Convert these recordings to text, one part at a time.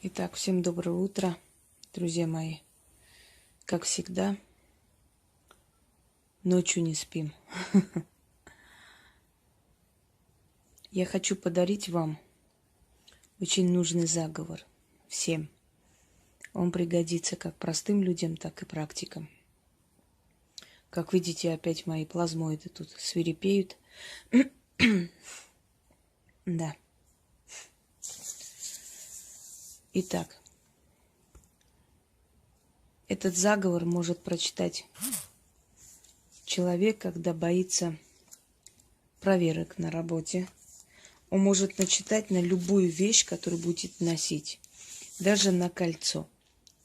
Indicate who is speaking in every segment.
Speaker 1: Итак, всем доброе утро, друзья мои. Как всегда, ночью не спим. Я хочу подарить вам очень нужный заговор всем. Он пригодится как простым людям, так и практикам. Как видите, опять мои плазмоиды тут свирепеют. Да. Итак, этот заговор может прочитать человек, когда боится проверок на работе. Он может начитать на любую вещь, которую будет носить. Даже на кольцо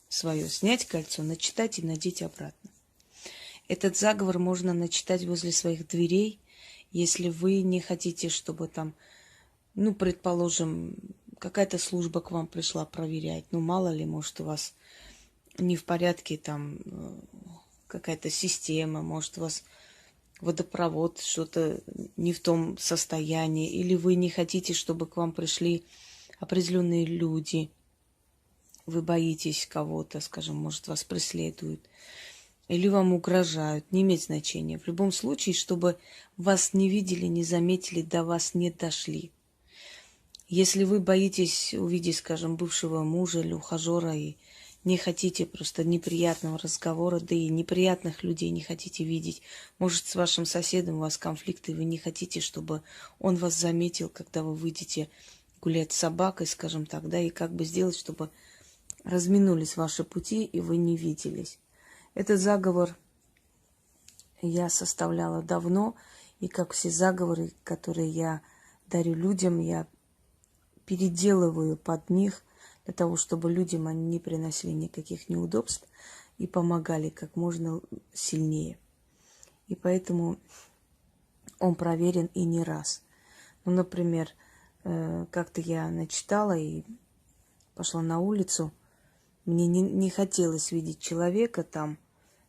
Speaker 1: свое. Снять кольцо, начитать и надеть обратно. Этот заговор можно начитать возле своих дверей, если вы не хотите, чтобы там, предположим, какая-то служба к вам пришла проверять. Мало ли, может, у вас не в порядке там какая-то система, может, у вас водопровод, что-то не в том состоянии, или вы не хотите, чтобы к вам пришли определенные люди, вы боитесь кого-то, скажем, может, вас преследуют, или вам угрожают, не имеет значения. В любом случае, чтобы вас не видели, не заметили, до вас не дошли. Если вы боитесь увидеть, скажем, бывшего мужа или ухажера и не хотите просто неприятного разговора, да и неприятных людей не хотите видеть. Может, с вашим соседом у вас конфликт, и вы не хотите, чтобы он вас заметил, когда вы выйдете гулять с собакой, скажем так, да, и как бы сделать, чтобы разминулись ваши пути, и вы не виделись. Этот заговор я составляла давно, и как все заговоры, которые я дарю людям, я переделываю под них, для того, чтобы людям они не приносили никаких неудобств и помогали как можно сильнее. И поэтому он проверен и не раз. Например, как-то я начитала и пошла на улицу. Мне не хотелось видеть человека там,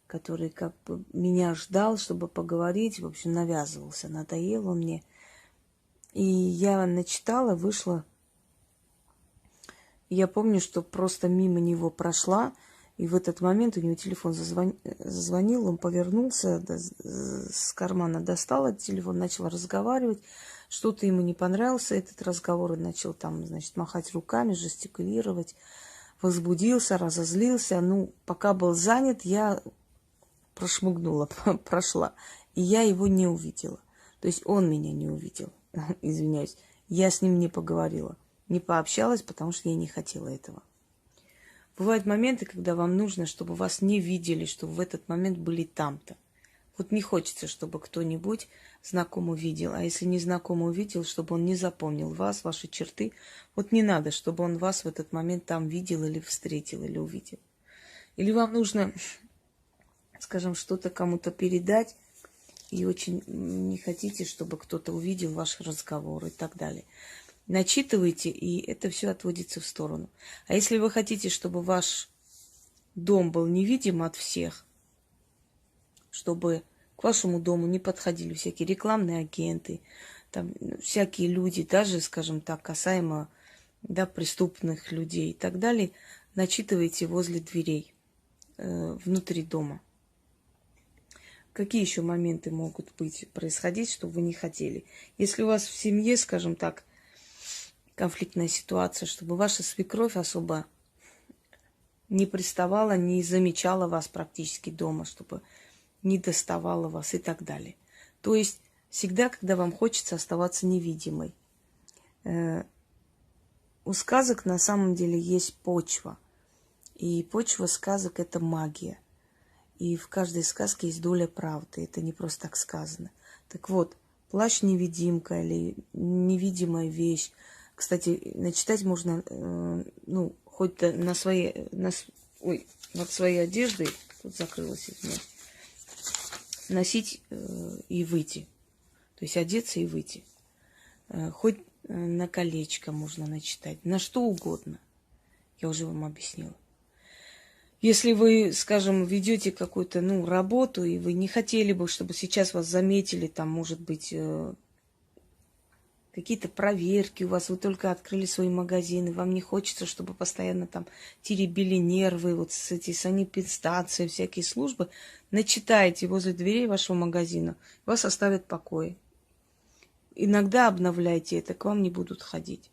Speaker 1: который как бы меня ждал, чтобы поговорить. В общем, навязывался, надоел он мне. И я начитала, вышла. Я помню, что просто мимо него прошла, и в этот момент у него телефон зазвонил, он повернулся, с кармана достал этот телефон, начал разговаривать. Что-то ему не понравился этот разговор, он начал там, махать руками, жестикулировать, возбудился, разозлился. Пока был занят, я прошмыгнула, прошла, и я его не увидела. То есть он меня не увидел, извиняюсь, я с ним не поговорила. Не пообщалась, потому что я не хотела этого. Бывают моменты, когда вам нужно, чтобы вас не видели, чтобы в этот момент были там-то. Вот не хочется, чтобы кто-нибудь знакомый увидел. А если незнакомый увидел, чтобы он не запомнил вас, ваши черты. Вот не надо, чтобы он вас в этот момент там видел или встретил, или увидел. Или вам нужно, скажем, что-то кому-то передать, и очень не хотите, чтобы кто-то увидел ваш разговор и так далее. Начитывайте, и это все отводится в сторону. А если вы хотите, чтобы ваш дом был невидим от всех, чтобы к вашему дому не подходили всякие рекламные агенты, там, всякие люди, даже, скажем так, касаемо преступных людей и так далее, начитывайте возле дверей, внутри дома. Какие еще моменты могут происходить, что вы не хотели? Если у вас в семье, скажем так, конфликтная ситуация, чтобы ваша свекровь особо не приставала, не замечала вас практически дома, чтобы не доставала вас и так далее. То есть всегда, когда вам хочется оставаться невидимой. У сказок на самом деле есть почва. И почва сказок – это магия. И в каждой сказке есть доля правды. Это не просто так сказано. Так вот, плащ-невидимка или невидимая вещь. Кстати, начитать можно, хоть на своей, над своей одеждой, тут закрылась, извиняюсь, носить и выйти. То есть одеться и выйти. Хоть на колечко можно начитать, на что угодно. Я уже вам объяснила. Если вы, скажем, ведете какую-то, работу, и вы не хотели бы, чтобы сейчас вас заметили, там, может быть, какие-то проверки у вас, вы только открыли свои магазины, вам не хочется, чтобы постоянно там теребили нервы, вот с эти санэпидстанции, всякие службы, начитайте возле дверей вашего магазина, вас оставят в покое. Иногда обновляйте это, к вам не будут ходить.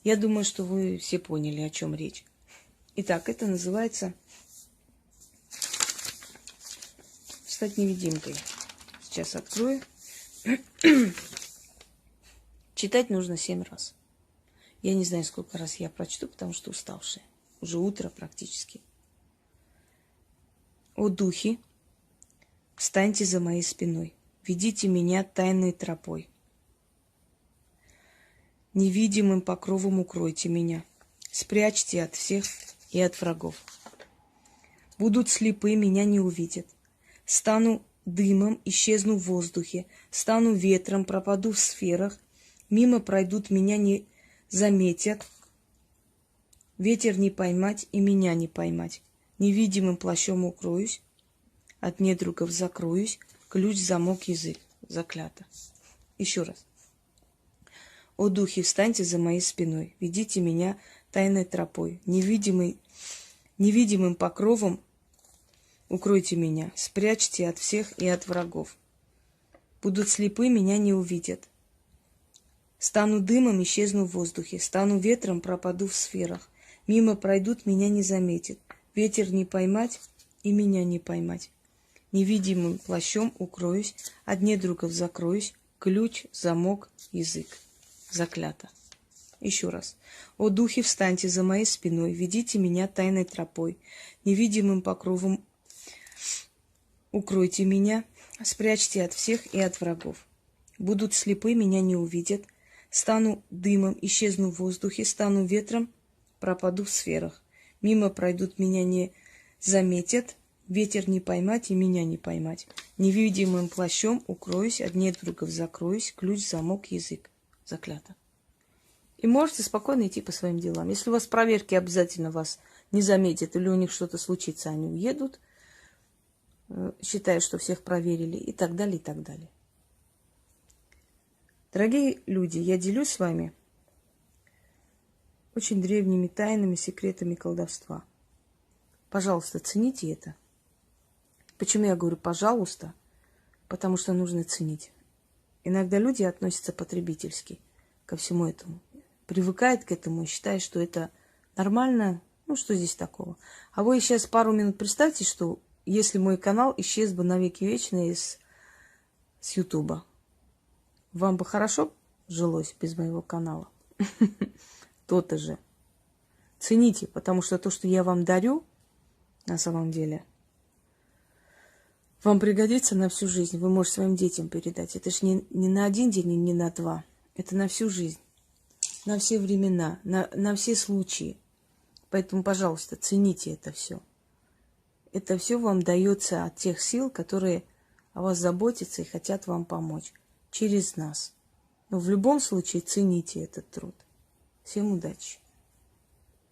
Speaker 1: Я думаю, что вы все поняли, о чем речь. Итак, это называется стать невидимкой. Сейчас открою. Читать нужно 7 раз. Я не знаю, сколько раз я прочту, потому что уставшая. Уже утро практически. О духи, встаньте за моей спиной. Ведите меня тайной тропой. Невидимым покровом укройте меня. Спрячьте от всех и от врагов. Будут слепы, меня не увидят. Стану дымом, исчезну в воздухе. Стану ветром, пропаду в сферах. Мимо пройдут, меня не заметят. Ветер не поймать и меня не поймать. Невидимым плащом укроюсь, от недругов закроюсь, ключ, замок, язык. Заклято. Еще раз. О духи, встаньте за моей спиной, ведите меня тайной тропой. Невидимым покровом укройте меня, спрячьте от всех и от врагов. Будут слепы, меня не увидят. Стану дымом, исчезну в воздухе. Стану ветром, пропаду в сферах. Мимо пройдут, меня не заметят. Ветер не поймать и меня не поймать. Невидимым плащом укроюсь, от недругов закроюсь. Ключ, замок, язык. Заклято. Еще раз. О духи, встаньте за моей спиной, ведите меня тайной тропой. Невидимым покровом укройте меня, спрячьте от всех и от врагов. Будут слепы, меня не увидят. Стану дымом, исчезну в воздухе, стану ветром, пропаду в сферах. Мимо пройдут, меня не заметят, ветер не поймать и меня не поймать. Невидимым плащом укроюсь, от недругов закроюсь, ключ, замок, язык. Заклято. И можете спокойно идти по своим делам. Если у вас проверки обязательно вас не заметят или у них что-то случится, они уедут, считая, что всех проверили и так далее, и так далее. Дорогие люди, я делюсь с вами очень древними тайнами, секретами колдовства. Пожалуйста, цените это. Почему я говорю «пожалуйста»? Потому что нужно ценить. Иногда люди относятся потребительски ко всему этому. Привыкают к этому и считают, что это нормально. Ну, что здесь такого? А вы сейчас пару минут представьте, что если мой канал исчез бы навеки вечные с Ютуба. Вам бы хорошо жилось без моего канала? То-то же. Цените, потому что то, что я вам дарю, на самом деле, вам пригодится на всю жизнь. Вы можете своим детям передать. Это ж не на один день и не на 2. Это на всю жизнь. На все времена, на все случаи. Поэтому, пожалуйста, цените это все. Это все вам дается от тех сил, которые о вас заботятся и хотят вам помочь. Через нас. Но в любом случае цените этот труд. Всем удачи!